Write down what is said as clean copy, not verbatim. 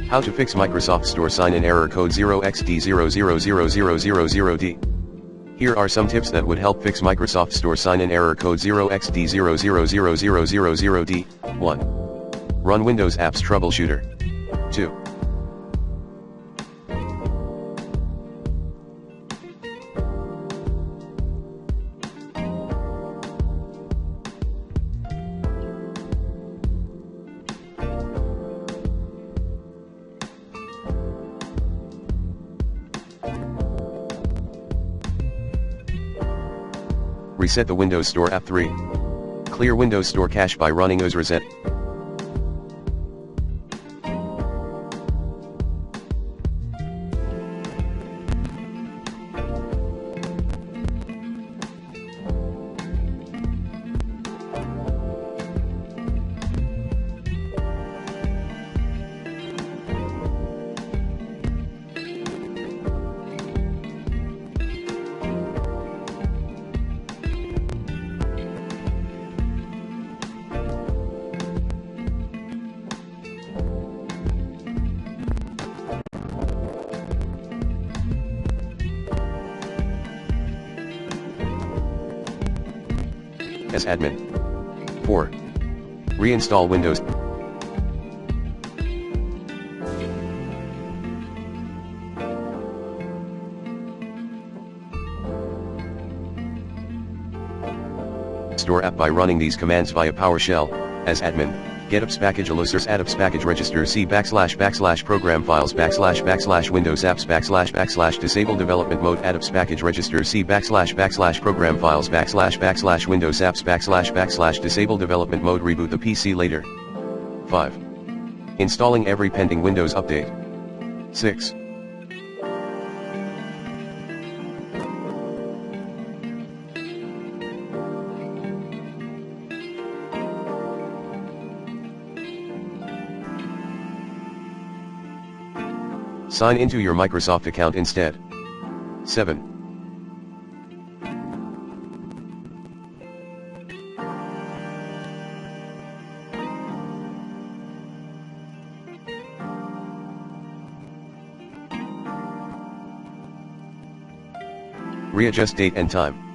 How to fix Microsoft Store sign-in error code 0xD000000D. Here are some tips that would help fix Microsoft Store sign-in error code 0xD000000D. 1. Run Windows Apps Troubleshooter. 2. Reset the Windows Store app. 3. Clear Windows Store cache by running OS reset. As admin. 4. Reinstall Windows. Store app by running these commands via PowerShell. As admin, get apps package allocers add apps package register c / program files / Windows apps / disable development mode add apps package register c / program files / Windows apps / disable development mode reboot the PC later. 5. Installing every pending Windows update. 6. Sign into your Microsoft account instead. 7. Readjust date and time.